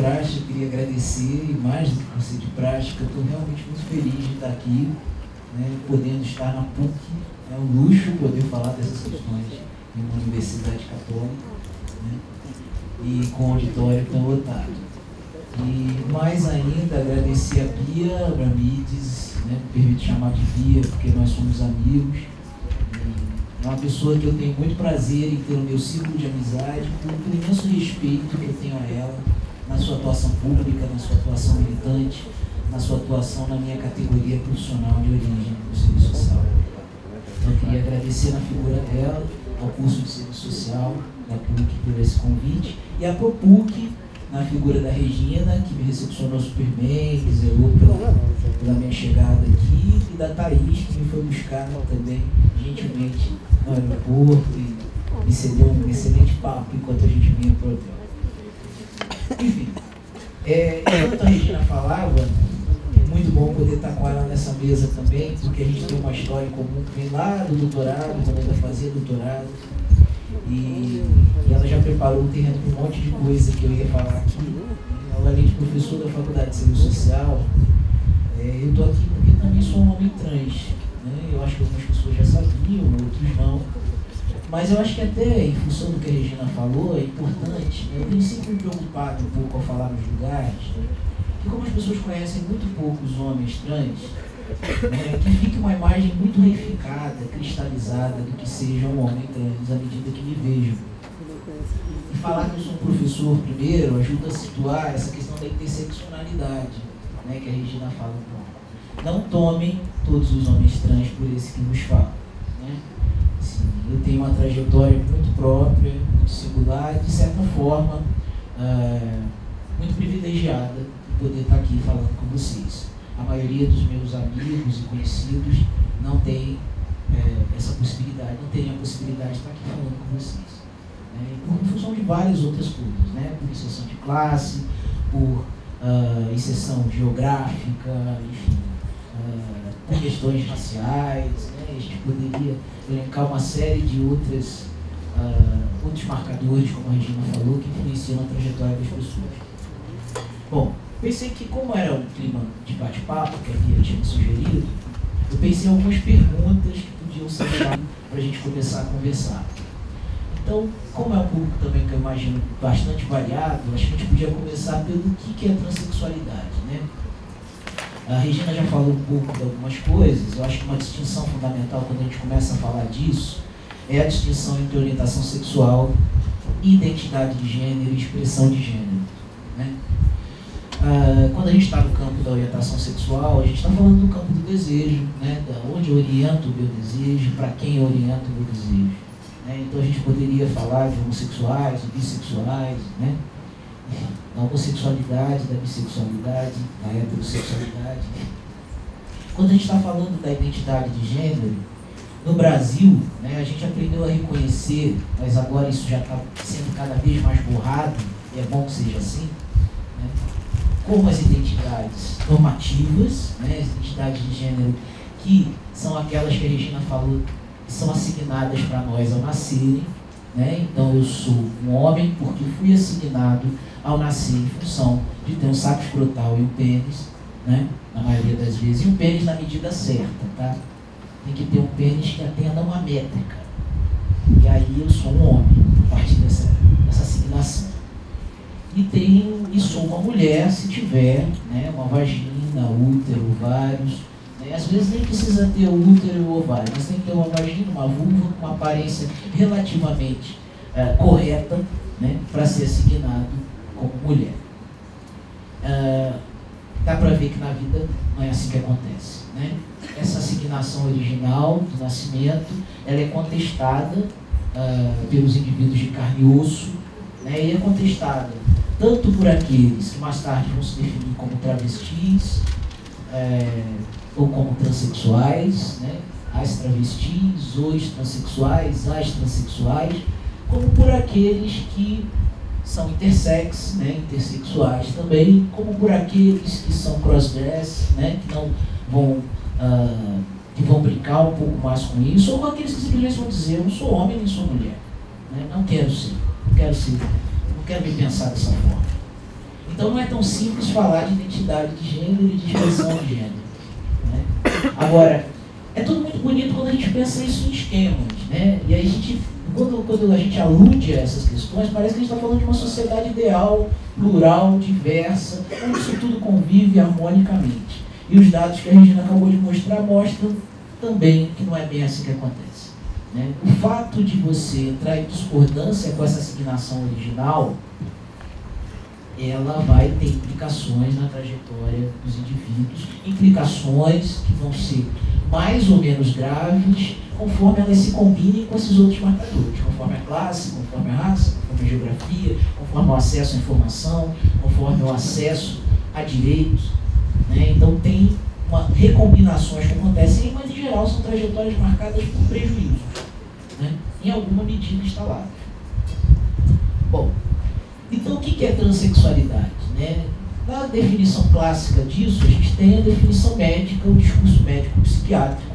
praxe, eu queria agradecer, e mais do que ser de prática, eu estou realmente muito feliz de estar aqui, né, podendo estar na PUC. É um luxo poder falar dessas questões em uma universidade católica, né, e com um auditório tão lotado. E mais ainda agradecer a Bia Abramides, né, me permito chamar de Bia porque nós somos amigos. É uma pessoa que eu tenho muito prazer em ter no meu círculo de amizade, por imenso respeito que eu tenho a ela, na sua atuação pública, na sua atuação militante, na sua atuação na minha categoria profissional de origem do serviço social. Eu queria agradecer na figura dela, ao curso de serviço social da PUC por esse convite, e a ProPUC, na figura da Regina, que me recepcionou super bem, que zelou pela minha chegada aqui, e da Thaís, que me foi buscar também, gentilmente, no aeroporto, e me cedeu um excelente papo enquanto a gente vinha para o hotel. Enfim, enquanto a Regina falava, é muito bom poder estar com ela nessa mesa também, porque a gente tem uma história comum que vem lá do doutorado, também vai fazer doutorado, e ela já preparou o terreno para um monte de coisa que eu ia falar aqui. Além de professor da Faculdade de Serviço Social, eu estou aqui porque também sou um homem trans, né? Eu acho que algumas pessoas já sabiam, outros não. Mas eu acho que até, em função do que a Regina falou, é importante, né? Eu tenho sempre me preocupado um pouco ao falar nos lugares, né? Que como as pessoas conhecem muito pouco os homens trans, né, que fique uma imagem muito reificada, cristalizada do que seja um homem trans à medida que me vejo. E falar que eu sou um professor primeiro ajuda a situar essa questão da interseccionalidade, né, que a Regina fala um pouco. Não tomem todos os homens trans por esse que vos falo, né? Assim, eu tenho uma trajetória muito própria, muito singular, de certa forma, muito privilegiada de poder estar aqui falando com vocês. A maioria dos meus amigos e conhecidos não tem essa possibilidade, não tem a possibilidade de estar aqui falando com vocês. Em função de várias outras coisas, né? Por exceção de classe, por exceção geográfica, enfim, por questões raciais, né? A gente poderia elencar uma série de outros marcadores, como a Regina falou, que influenciam a trajetória das pessoas. Bom, pensei que, como era um clima de bate-papo que a Bia tinha sugerido, eu pensei em algumas perguntas que podiam ser para a gente começar a conversar. Então, como é um público também que eu imagino bastante variado, acho que a gente podia começar pelo que é a transexualidade, né? A Regina já falou um pouco de algumas coisas. Eu acho que uma distinção fundamental quando a gente começa a falar disso é a distinção entre orientação sexual, identidade de gênero e expressão de gênero, né? Quando a gente está no campo da orientação sexual, a gente está falando do campo do desejo, né? Da onde eu oriento o meu desejo, para quem eu oriento o meu desejo, né? Então a gente poderia falar de homossexuais, bissexuais, né? Da homossexualidade, da bissexualidade, da heterossexualidade. Quando a gente está falando da identidade de gênero, no Brasil, né, a gente aprendeu a reconhecer, mas agora isso já está sendo cada vez mais borrado, e é bom que seja assim, né, como as identidades normativas, né, as identidades de gênero, que são aquelas que a Regina falou, que são assignadas para nós ao nascerem, né? Então eu sou um homem porque fui assignado ao nascer em função de ter um saco escrotal e um pênis, né? Na maioria das vezes, e um pênis na medida certa, tá? Tem que ter um pênis que atenda uma métrica. E aí eu sou um homem, a partir dessa assignação. E sou uma mulher se tiver, né, uma vagina, útero, ovários. Né? Às vezes nem precisa ter o útero e o ovário, mas tem que ter uma vagina, uma vulva, com uma aparência relativamente correta, né, para ser assignado como mulher. Dá para ver que na vida não é assim que acontece, né? Essa assignação original do nascimento, ela é contestada pelos indivíduos de carne e osso, né? E é contestada tanto por aqueles que mais tarde vão se definir como travestis ou como transexuais, né? As travestis, os transexuais, as transexuais, como por aqueles que são intersex, né, intersexuais também, como por aqueles que são crossdress, né, que não vão, que vão brincar um pouco mais com isso, ou com aqueles que simplesmente vão dizer, eu não sou homem nem sou mulher, né, não quero ser, não quero me pensar dessa forma. Então Então não é tão simples falar de identidade de gênero e de expressão de gênero, né? Agora, é tudo muito bonito quando a gente pensa isso em esquemas, né? E aí quando a gente alude a essas questões, parece que a gente está falando de uma sociedade ideal, plural, diversa, onde isso tudo convive harmonicamente. E os dados que a Regina acabou de mostrar mostram também que não é bem assim que acontece, né? O fato de você entrar em discordância com essa assignação original, ela vai ter implicações na trajetória dos indivíduos, implicações que vão ser mais ou menos graves, conforme elas se combinem com esses outros marcadores, conforme a classe, conforme a raça, conforme a geografia, conforme o acesso à informação, conforme o acesso a direitos, né? Então tem recombinações que acontecem, mas em geral são trajetórias marcadas por prejuízos, né? Em alguma medida instalados. Bom, então o que é transexualidade, né? Na definição clássica disso, a gente tem a definição médica, o discurso médico-psiquiátrico,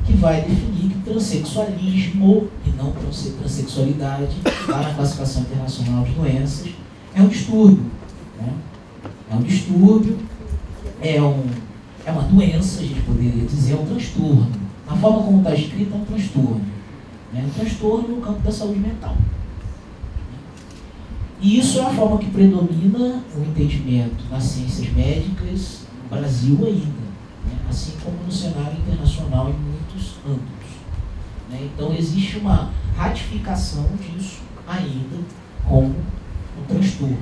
que vai definir que transexualismo, e não transexualidade, lá na classificação internacional de doenças, é um distúrbio, né? É um distúrbio, é uma doença, a gente poderia dizer, é um transtorno. Na forma como está escrito, é um transtorno, né? Um transtorno no campo da saúde mental. E isso é a forma que predomina o entendimento nas ciências médicas no Brasil ainda, né? Assim como no cenário internacional em muitos âmbitos, né? Então existe uma ratificação disso ainda como um transtorno,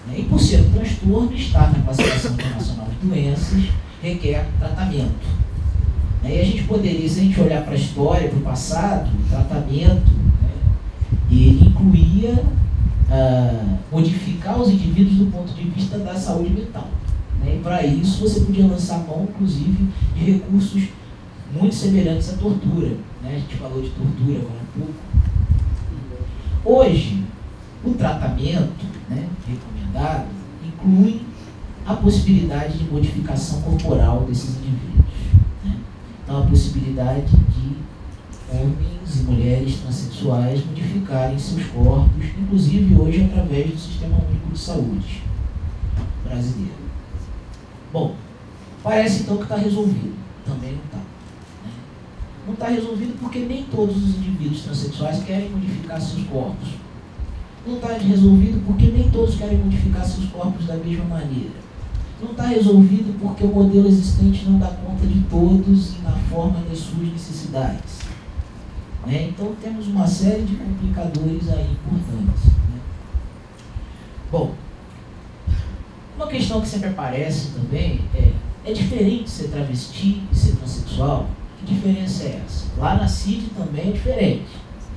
né? E por ser um transtorno, estar na classificação internacional de doenças requer tratamento, né? E a gente poderia, se a gente olhar para a história, para o passado, o tratamento, né, ele incluía modificar os indivíduos do ponto de vista da saúde mental, né? E para isso você podia lançar mão, inclusive, de recursos muito semelhantes à tortura, né? A gente falou de tortura agora há pouco. Hoje, o tratamento, né, recomendado inclui a possibilidade de modificação corporal desses indivíduos, né? Então, a possibilidade de homens e mulheres transexuais modificarem seus corpos, inclusive hoje através do Sistema Único de Saúde brasileiro. Bom, parece então que está resolvido. Também não está, né? Não está resolvido porque nem todos os indivíduos transexuais querem modificar seus corpos. Não está resolvido porque nem todos querem modificar seus corpos da mesma maneira. Não está resolvido porque o modelo existente não dá conta de todos e na forma das suas necessidades, né? Então temos uma série de complicadores aí importantes, né? Bom, uma questão que sempre aparece também é diferente ser travesti e ser transexual? Que diferença é essa? Lá na CID também é diferente,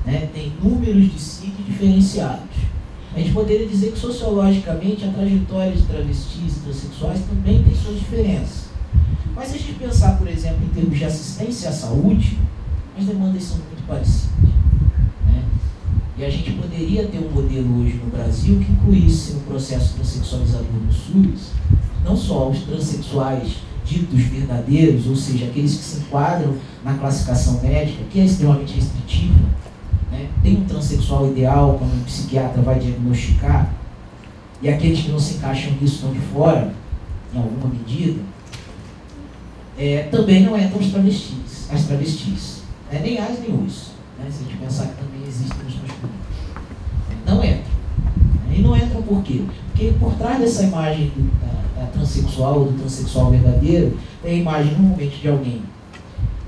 né? Tem números de CID diferenciados. A gente poderia dizer que sociologicamente a trajetória de travestis e transexuais também tem suas diferenças. Mas se a gente pensar, por exemplo, em termos de assistência à saúde, as demandas são muito parecidas, né? E a gente poderia ter um modelo hoje no Brasil que incluísse no processo transexualizador no SUS não só os transexuais ditos verdadeiros, ou seja, aqueles que se enquadram na classificação médica, que é extremamente restritiva, né? Tem um transexual ideal quando um psiquiatra vai diagnosticar, e aqueles que não se encaixam nisso estão de fora, em alguma medida. Também não entram as travestis. Nem as nem os, né? Se a gente pensar que também existem nos masculinos. Não entram. E não entram por quê? Porque por trás dessa imagem da transexual ou do transexual verdadeiro, tem a imagem normalmente de alguém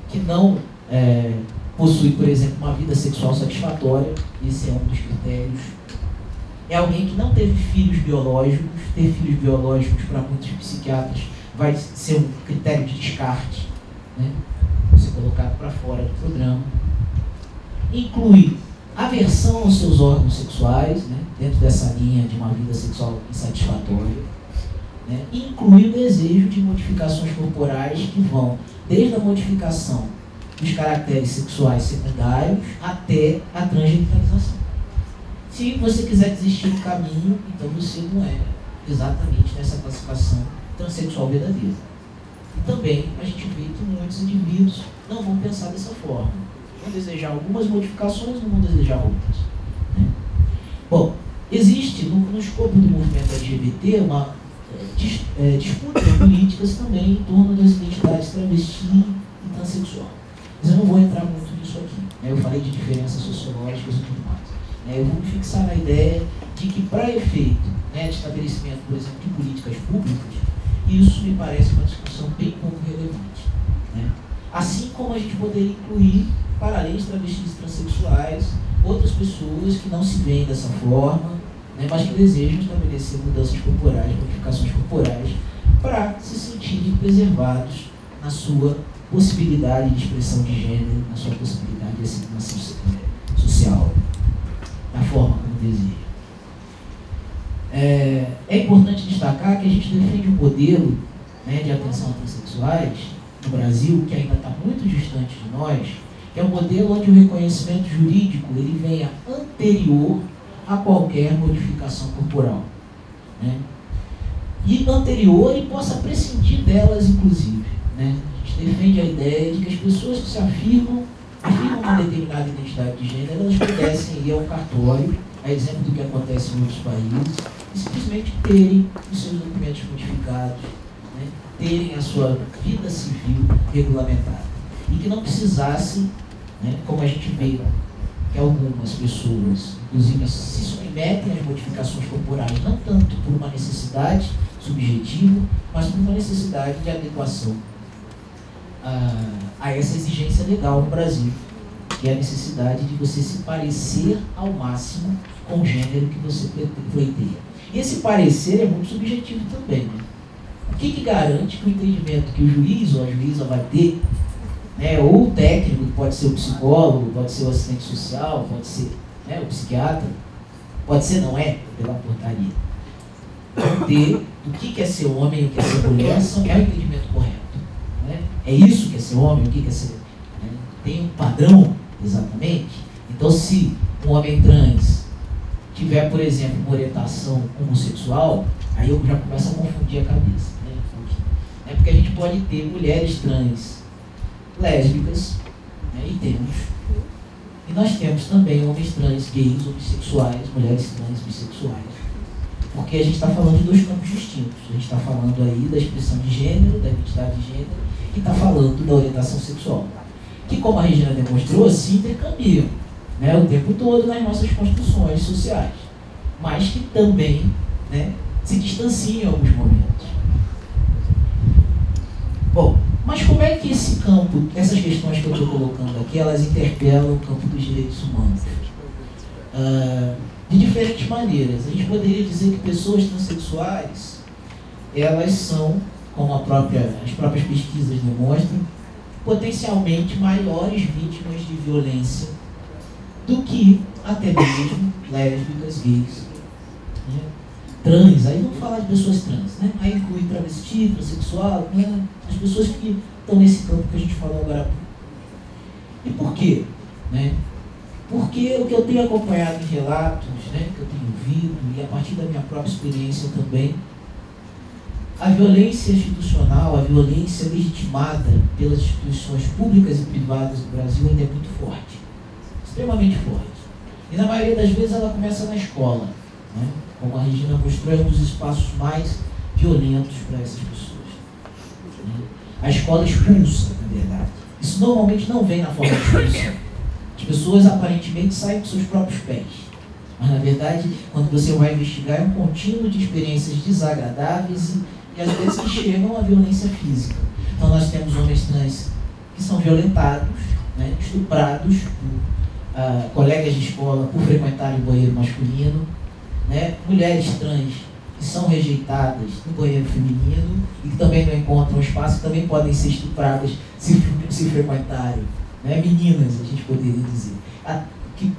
que não possui, por exemplo, uma vida sexual satisfatória. Esse é um dos critérios. É alguém que não teve filhos biológicos. Ter filhos biológicos para muitos psiquiatras vai ser um critério de descarte, né? Ser colocado para fora do programa. Inclui aversão aos seus órgãos sexuais, né? Dentro dessa linha de uma vida sexual insatisfatória, né? Inclui o desejo de modificações corporais que vão desde a modificação dos caracteres sexuais secundários até a transgenitalização. Se você quiser desistir do caminho, então você não é exatamente nessa classificação transexual verdadeira. E também a gente vê que muitos indivíduos não vão pensar dessa forma. Vão desejar algumas modificações, não vão desejar outras, né? Bom, existe no escopo do movimento LGBT ter uma disputas políticas também em torno das identidades travesti e transexual. Mas eu não vou entrar muito nisso aqui. Eu falei de diferenças sociológicas e tudo mais. Eu vou me fixar na ideia de que, para efeito de estabelecimento, por exemplo, de políticas públicas, isso me parece uma discussão bem pouco relevante. Assim como a gente poderia incluir, para além de travestis e transexuais, outras pessoas que não se veem dessa forma, mas que desejam estabelecer mudanças corporais, modificações corporais, para se sentirem preservados na sua possibilidade de expressão de gênero, na sua possibilidade de assignação social, da forma como deseja. É importante destacar que a gente defende um modelo de atenção a transexuais no Brasil, que ainda está muito distante de nós, que é um modelo onde o reconhecimento jurídico ele venha anterior a qualquer modificação corporal. E anterior e possa prescindir delas, inclusive. A gente defende a ideia de que as pessoas que se afirmam uma determinada identidade de gênero, elas pudessem ir ao cartório, a exemplo do que acontece em outros países, e simplesmente terem os seus documentos modificados, terem a sua vida civil regulamentada. E que não precisasse, como a gente vê, que algumas pessoas, inclusive, se submetem às modificações corporais, não tanto por uma necessidade subjetiva, mas por uma necessidade de adequação a essa exigência legal no Brasil, que é a necessidade de você se parecer ao máximo com o gênero que você pleiteia. E esse parecer é muito subjetivo também. O que garante que o entendimento que o juiz ou a juíza vai ter, ou o técnico, pode ser o psicólogo, pode ser o assistente social, pode ser o psiquiatra, pode ser, não é, pela portaria, ter do que é ser homem e o que é ser mulher, é o entendimento correto. É isso que é ser homem, o que é ser... Tem um padrão, exatamente. Então, se um homem trans tiver, por exemplo, uma orientação homossexual, aí eu já começo a confundir a cabeça. Porque a gente pode ter mulheres trans lésbicas, e nós temos também homens trans, gays ou bissexuais, mulheres trans bissexuais. Porque a gente está falando de dois campos distintos. A gente está falando aí da expressão de gênero, da identidade de gênero, e está falando da orientação sexual. Que, como a Regina demonstrou, se intercambiam o tempo todo nas nossas construções sociais, mas que também se distanciam em alguns momentos. Bom, mas como é que esse campo, essas questões que eu estou colocando aqui, elas interpelam o campo dos direitos humanos? De diferentes maneiras. A gente poderia dizer que pessoas transexuais, elas são, como as próprias pesquisas demonstram, potencialmente maiores vítimas de violência do que até mesmo lésbicas, gays, trans. Aí vamos falar de pessoas trans, aí inclui travesti, transexual, as pessoas que estão nesse campo que a gente falou agora. E por quê? Porque o que eu tenho acompanhado em relatos, que eu tenho ouvido, e a partir da minha própria experiência também, a violência institucional, a violência legitimada pelas instituições públicas e privadas do Brasil ainda é muito forte, extremamente forte. E na maioria das vezes ela começa na escola, como a Regina mostrou, é um dos espaços mais violentos para essas pessoas. A escola expulsa, na verdade. Isso normalmente não vem na forma de expulsão. As pessoas aparentemente saem com seus próprios pés. Mas, na verdade, quando você vai investigar, é um contínuo de experiências desagradáveis e às vezes que chegam à violência física. Então, nós temos homens trans que são violentados, estuprados por colegas de escola por frequentarem o banheiro masculino, mulheres trans que são rejeitadas no banheiro feminino e que também não encontram espaço, que também podem ser estupradas se frequentarem. Meninas, a gente poderia dizer.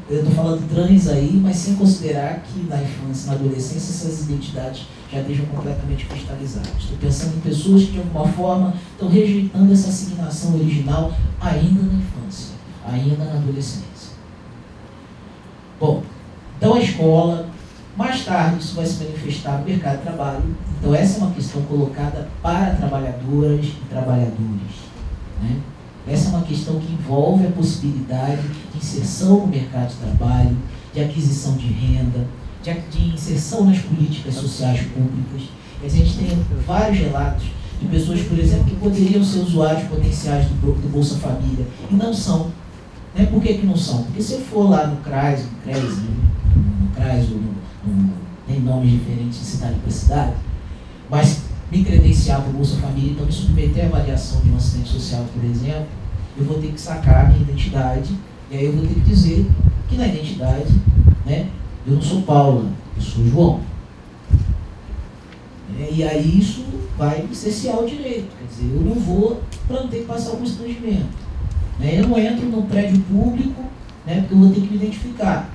Eu estou falando trans aí, mas sem considerar que na infância, na adolescência, essas identidades já estejam completamente cristalizadas. Estou pensando em pessoas que, de alguma forma, estão rejeitando essa assignação original ainda na infância, ainda na adolescência. Bom, então a escola, mais tarde isso vai se manifestar no mercado de trabalho. Então essa é uma questão colocada para trabalhadoras e trabalhadores. Essa é uma questão que envolve a possibilidade de inserção no mercado de trabalho, de aquisição de renda, de inserção nas políticas sociais públicas. A gente tem vários relatos de pessoas, por exemplo, que poderiam ser usuários potenciais do Bolsa Família e não são. Né? Por que não são? Porque se for lá no CRAS, tem nomes diferentes de cidade para cidade, mas me credenciar para o Bolsa Família, então me submeter à avaliação de um assistente social, por exemplo, eu vou ter que sacar a minha identidade, e aí eu vou ter que dizer que na identidade, né, eu não sou Paula, eu sou João. E aí isso vai me cercear o direito, quer dizer, eu não vou para não ter que passar o constrangimento. Eu não entro num prédio público, né, porque eu vou ter que me identificar.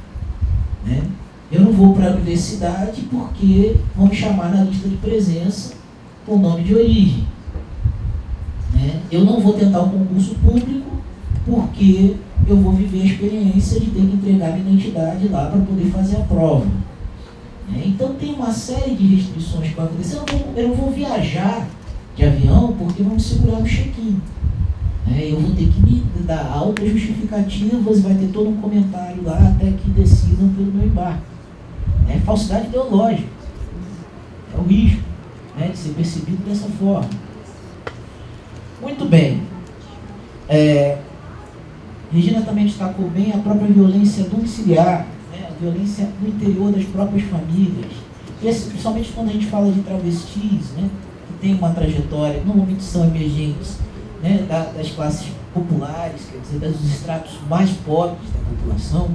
Né? Eu não vou para a universidade porque vão me chamar na lista de presença com nome de origem. Né? Eu não vou tentar um concurso público porque eu vou viver a experiência de ter que entregar minha identidade lá para poder fazer a prova. Então tem uma série de restrições que vão acontecer. Eu não vou viajar de avião porque vão me segurar no check-in. Eu vou ter que me dar altas justificativas, vai ter todo um comentário lá até que decidam pelo meu embarque. É falsidade ideológica. É o risco, né, de ser percebido dessa forma. Muito bem. Regina também destacou bem a própria violência domiciliar, né, a violência no interior das próprias famílias. Principalmente quando a gente fala de travestis, né, que tem uma trajetória, normalmente são emergentes, né, das classes populares, quer dizer, dos estratos mais pobres da população.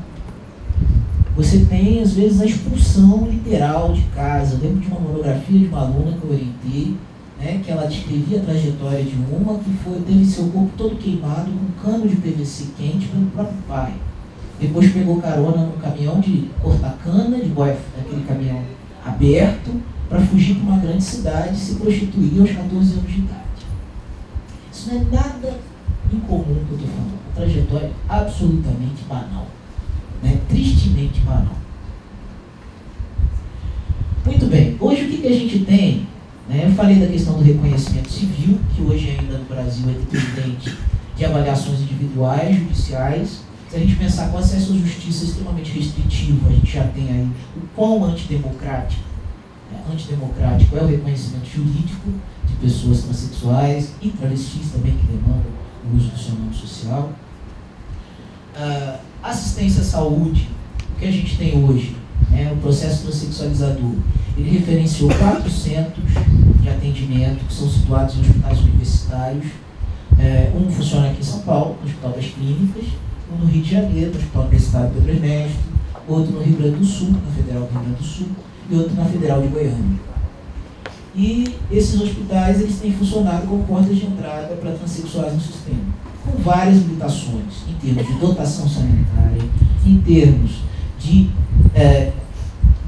Você tem, às vezes, a expulsão literal de casa. Eu lembro de uma monografia de uma aluna que eu orientei, né, que ela descrevia a trajetória de uma que teve seu corpo todo queimado com cano de PVC quente pelo próprio pai. Depois pegou carona no caminhão de cortar cana, aquele caminhão aberto, para fugir para uma grande cidade e se prostituir aos 14 anos de idade. Isso não é nada incomum que eu estou falando. Uma trajetória absolutamente banal. Né? Tristemente banal. Muito bem. Hoje o que a gente tem? Né? Eu falei da questão do reconhecimento civil, que hoje ainda no Brasil é dependente de avaliações individuais, judiciais. Se a gente pensar com acesso à justiça extremamente restritivo, a gente já tem aí o quão antidemocrático é o reconhecimento jurídico de pessoas transexuais e travestis também, que demandam o uso do seu nome social. Assistência à saúde, o que a gente tem hoje, o processo transexualizador, ele referenciou 4 centros de atendimento que são situados em hospitais universitários. Um funciona aqui em São Paulo, no Hospital das Clínicas, um no Rio de Janeiro, no Hospital Universitário Pedro Ernesto, outro no Rio Grande do Sul, na Federal do Rio Grande do Sul, e outro na Federal de Goiânia. E esses hospitais eles têm funcionado como portas de entrada para transexuais no sistema, com várias limitações, em termos de dotação sanitária, em termos de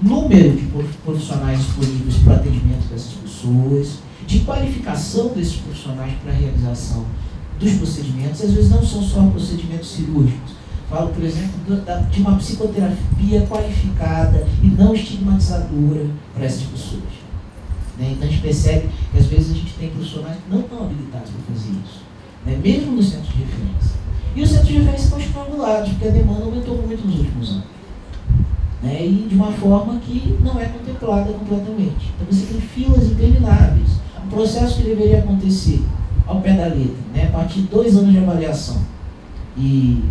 número de profissionais disponíveis para atendimento dessas pessoas, de qualificação desses profissionais para a realização dos procedimentos. Às vezes não são só procedimentos cirúrgicos. Falo, por exemplo, de uma psicoterapia qualificada e não estigmatizadora para essas pessoas. Então a gente percebe que às vezes a gente tem profissionais que não estão habilitados para fazer isso, mesmo nos centros de referência. E os centros de referência estão estrangulados, porque a demanda aumentou muito nos últimos anos. E de uma forma que não é contemplada completamente. Então você tem filas intermináveis. Um processo que deveria acontecer ao pé da letra, a partir de 2 anos de avaliação. E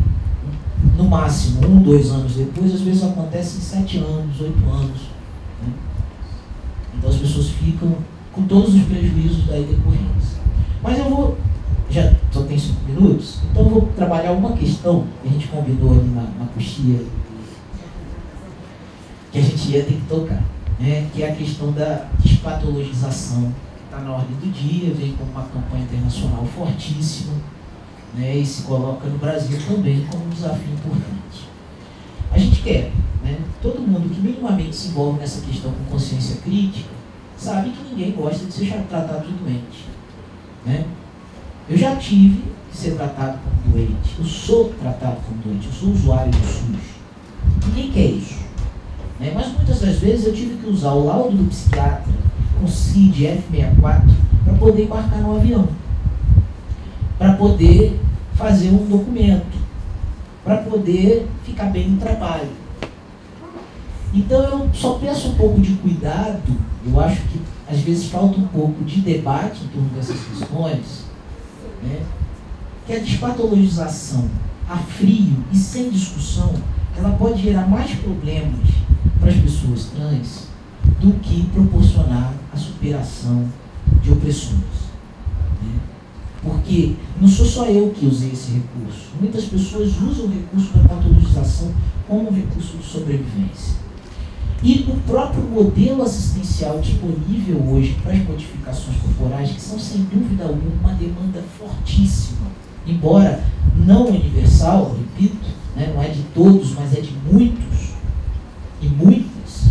no máximo 1, 2 anos depois, às vezes acontece em 7 anos, 8 anos. Então as pessoas ficam com todos os prejuízos daí decorrentes. Mas eu vou, já só tem 5 minutos, então eu vou trabalhar uma questão que a gente combinou ali na coxinha, que a gente ia ter que tocar, que é a questão da despatologização, que está na ordem do dia, vem como uma campanha internacional fortíssima, e se coloca no Brasil também como um desafio importante. A gente quer, todo mundo que minimamente se envolve nessa questão com consciência crítica, sabe que ninguém gosta de ser tratado de doente. Eu já tive que ser tratado como doente, eu sou tratado como doente, eu sou usuário do SUS. Ninguém quer isso. Mas muitas das vezes eu tive que usar o laudo do psiquiatra com CID F64 para poder embarcar no avião, para poder fazer um documento, para poder ficar bem no trabalho. Então eu só peço um pouco de cuidado, eu acho que às vezes falta um pouco de debate em torno dessas questões, né? Que a despatologização a frio e sem discussão, ela pode gerar mais problemas para as pessoas trans do que proporcionar a superação de opressões, né? Porque não sou só eu que usei esse recurso. Muitas pessoas usam o recurso da patologização como um recurso de sobrevivência. E o próprio modelo assistencial disponível hoje para as modificações corporais, que são sem dúvida alguma uma demanda fortíssima, embora não universal, repito, né, não é de todos, mas é de muitos e muitas,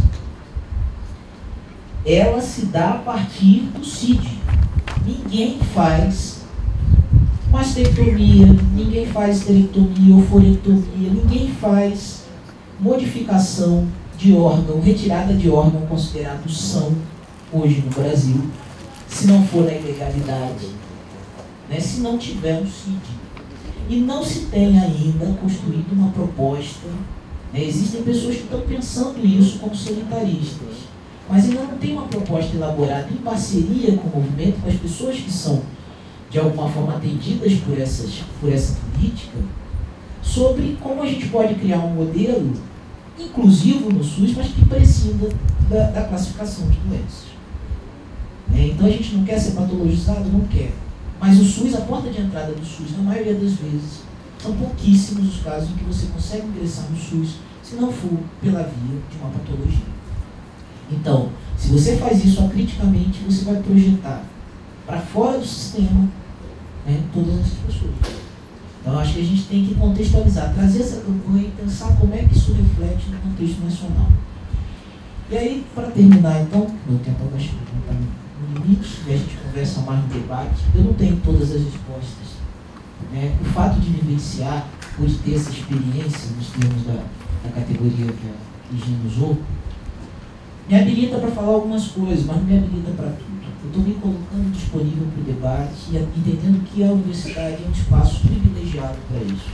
ela se dá a partir do CID. Ninguém faz mastectomia, ninguém faz esterectomia ou forectomia, ninguém faz modificação de órgão, retirada de órgão considerado são hoje no Brasil, se não for na ilegalidade, né, se não tiver um CID. E não se tem ainda construído uma proposta, né, existem pessoas que estão pensando isso como sanitaristas, mas ainda não tem uma proposta elaborada em parceria com o movimento, com as pessoas que são de alguma forma atendidas por essa política, sobre como a gente pode criar um modelo inclusivo no SUS, mas que prescinda da classificação de doenças. Então a gente não quer ser patologizado? Não quer. Mas o SUS, a porta de entrada do SUS, na maioria das vezes, são pouquíssimos os casos em que você consegue ingressar no SUS, se não for pela via de uma patologia. Então, se você faz isso acriticamente, você vai projetar para fora do sistema, né, todas essas pessoas. Então, acho que a gente tem que contextualizar, trazer essa campanha e pensar como é que isso reflete no contexto nacional. E aí, para terminar, então, meu tempo está no limite, e a gente conversa mais no debate, eu não tenho todas as respostas, né? O fato de vivenciar, ou de ter essa experiência, nos termos da categoria que a Regina usou, me habilita para falar algumas coisas, mas não me habilita para tudo. Eu estou me colocando disponível para o debate e entendendo que a universidade é um espaço privilegiado para isso.